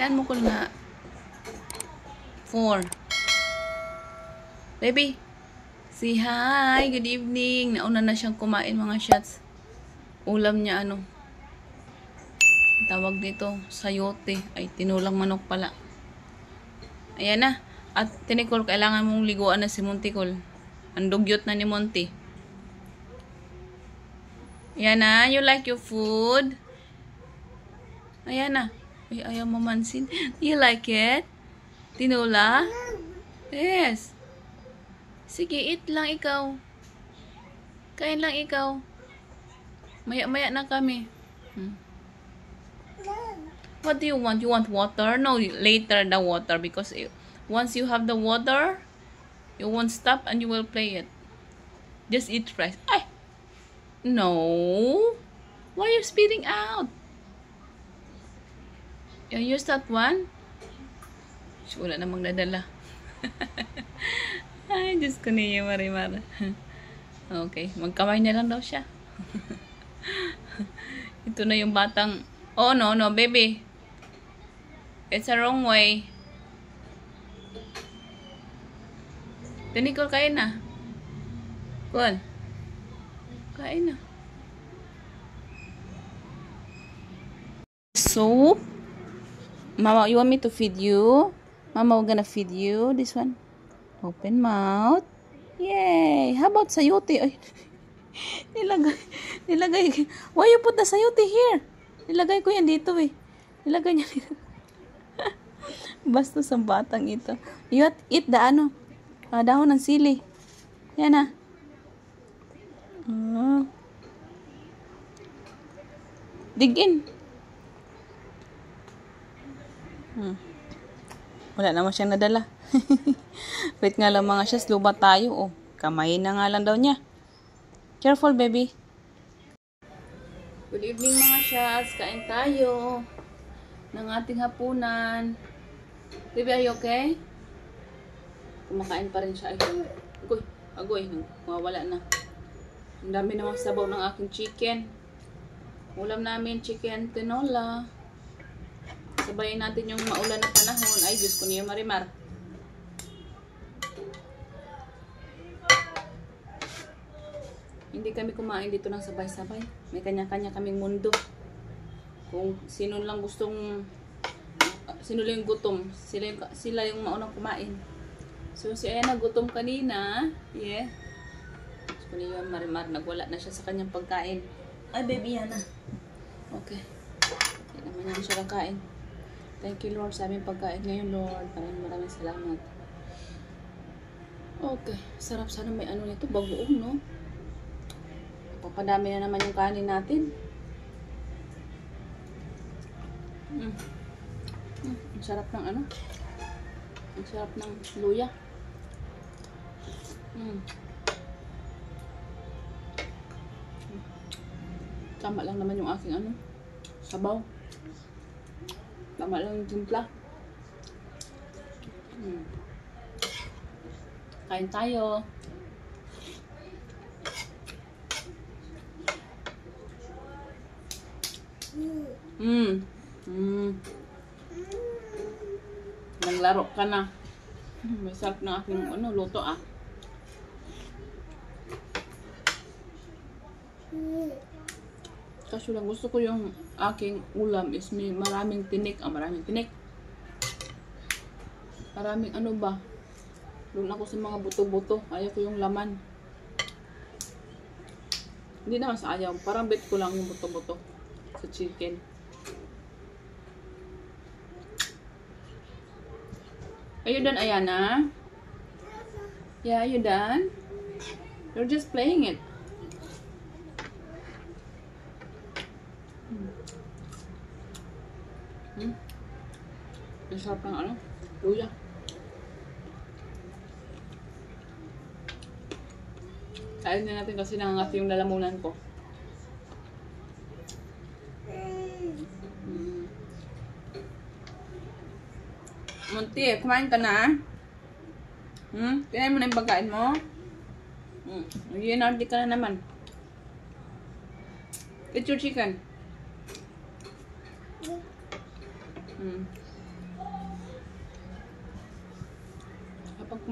Kan mo ko nga. 4. Baby. Say hi. Good evening. Nauna na siyang kumain mga shots. Ulam niya ano. Tawag dito, sayote. Ay, tinulang manok pala. Ayan na. At tinikol, kailangan mong liguan na si Montikol. Ang dugyot na ni Monty. Ayan na. You like your food? Ayan na. Ay, ayaw mamansin. You like it? Tinula? Yes. Sige, eat lang ikaw. Kain lang ikaw. Maya-maya na kami. What do you want? You want water? No, later the water. Because once you have the water, you won't stop and you will play it. Just eat rice. Ay! No. Why are you spitting out? You use that one? Wala namang nadala. Ay, Diyos ko niya, Marimar. Okay, magkamay na lang daw siya. Ito na yung batang... Oh, no, baby. It's a wrong way. Tinikol, kain na. Cool. Kain na. Soup. Mama, you want me to feed you? Mama, we're gonna feed you. This one. Open mouth. Yay! How about sayote? Ay, nilagay. Why you put the sayote here? Nilagay ko yan dito eh. Nilagay niya dito. Basta sa batang ito. You eat the ano? Dahon ng sili. Yan na. Dig in. Wala naman siyang nadala. Wait nga lang mga siya, luba tayo. Oh, kamay na nga lang daw niya. Careful, baby. Good evening mga shots. Kain tayo ng ating hapunan. Baby, are you okay? Kumakain pa rin siya. Agoy. Mawala na. Ang dami namang sabaw ng aking chicken. Ulam namin, chicken tinola. Sabayin natin yung maulan na panahon. Ay, Diyos ko niya, Marimar. Hindi kami kumain dito ng sabay-sabay. May kanya-kanya kaming mundo. Kung sino lang lang gutom, sila yung maunang kumain. So, si Ayan gutom kanina. Yeah. Diyos ko niya, Marimar. Nagwala na siya sa kanyang pagkain. Ay, baby, yan na. Okay. Hindi naman yan siya kakain. Thank you, Lord, sa aming pagkain ngayon, Lord. Maraming salamat. Okay. Sarap sana may ano nito. Bagoong, no? Papadami na naman yung kanin natin. Ang sarap ng ano? Ang sarap ng luya. Tama lang naman yung aking ano, sabaw. Tama lang yung timpla. Kain tayo. Naglaro ka na. May sarap ng aking ano, luto ah. Kaso lang gusto ko yung aking ulam is may maraming tinik. Maraming tinik. Maraming ano ba? Doon ako sa mga buto-buto. Ayaw ko yung laman. Hindi naman sa ayaw. Parang bet ko lang yung buto-buto sa chicken. Are you done, Ayana? Yeah, are you done? You're just playing it. Ang sarap ng ano? Luya. Kain na natin kasi nangangati yung lalamunan ko. Monty, kumain ka na? Kinain mo na yung pagkain mo? Ginardi ka na naman. Eat your chicken.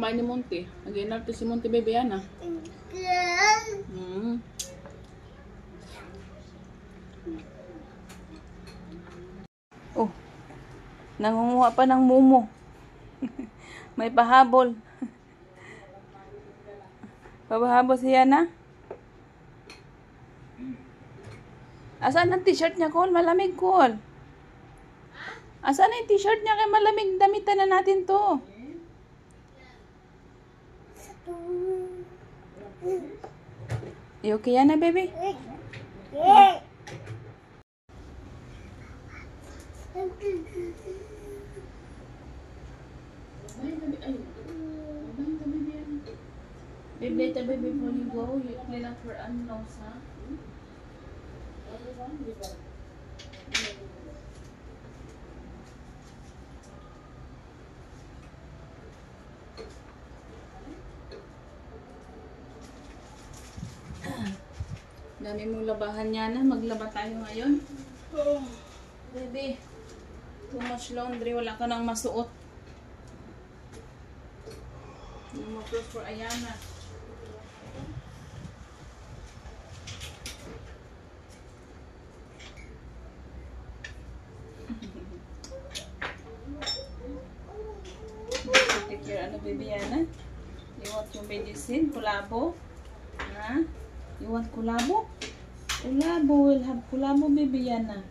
kumain ni Monty. Nag-inarte si Monty, baby, yan ah. Oh, nangunguha pa ng mumo. May pahabol. Pabahabol siya na. Asan ang t-shirt niya, Cole? Malamig, Cole. Asan ang t-shirt niya? Kaya malamig, damitan na natin to. You okay yan na, baby? Baby, later, baby, before you go, you clean up her nose, ha? Dami mong labahan niya na. Maglaba tayo ngayon. Baby, too much laundry. Wala ka nang masuot. No more clothes for Ayana. Take care, ano, baby, Yana? You want yung medicine? Kulabo? Ha? You want kulabo? Kulabo, we'll have kulabo, baby, Yana.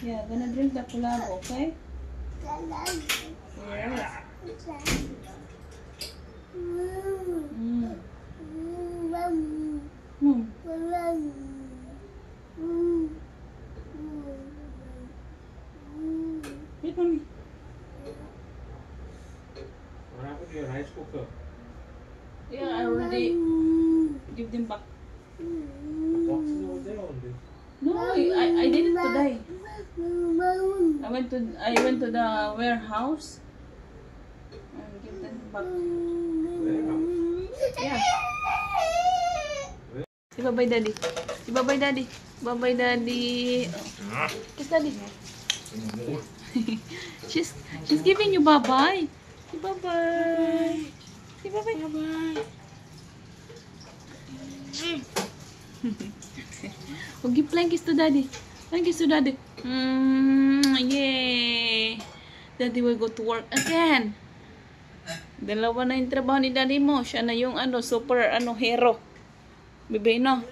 Yeah, gonna drink the kulabo, okay? Yes. Wait, mommy. What happened to your rice cooker? Yeah, I already give them back. Box is over there only. No, I did it today. I went to the warehouse and give them back. Yeah. Si Babay Daddy. Si Babay Daddy. Babay Daddy. Oh. Kiss Daddy. she's giving you bye-bye. Si Babay. Si Babay. Bye-bye. Oh, give flying kiss to Daddy. Flying kiss to Daddy. Yay. Daddy will go to work again. Dalawa na yung trabaho ni Daddy mo. Siya na yung super hero. Bebe, no?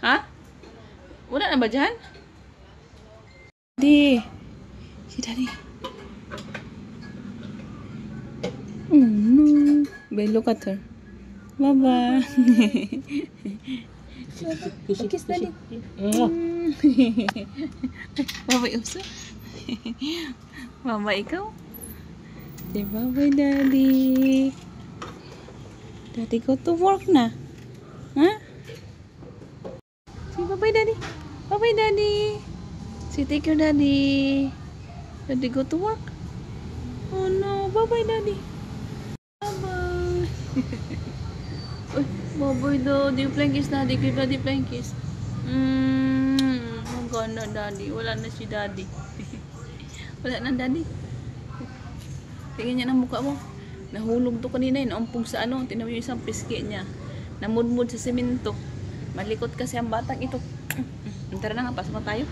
Ha? Wala na ba dyan? Daddy. Si Daddy. Oh no. Babe, look at her. Bye-bye. Kiss Daddy. Bye-bye, Uso. Bye-bye, ikaw. Say bye-bye, Daddy. Daddy go to work na. Huh? Say bye-bye, Daddy. Bye-bye, Daddy. Say take your Daddy. Daddy go to work. Oh no. Bye-bye, Daddy. Bye-bye. Bye-bye, Daddy. Flying kiss, Daddy. Give Daddy flying kiss. Oh God, na Daddy. Wala na si Daddy. Wala na, Daddy. Tingnan niya ng mukha mo. Nahulog to kanina yun. Naumpong sa Tingnan mo yung isang piski niya. Namudmud sa semento. Malikot kasi ang batang ito. Tara na nga, pasok na tayo.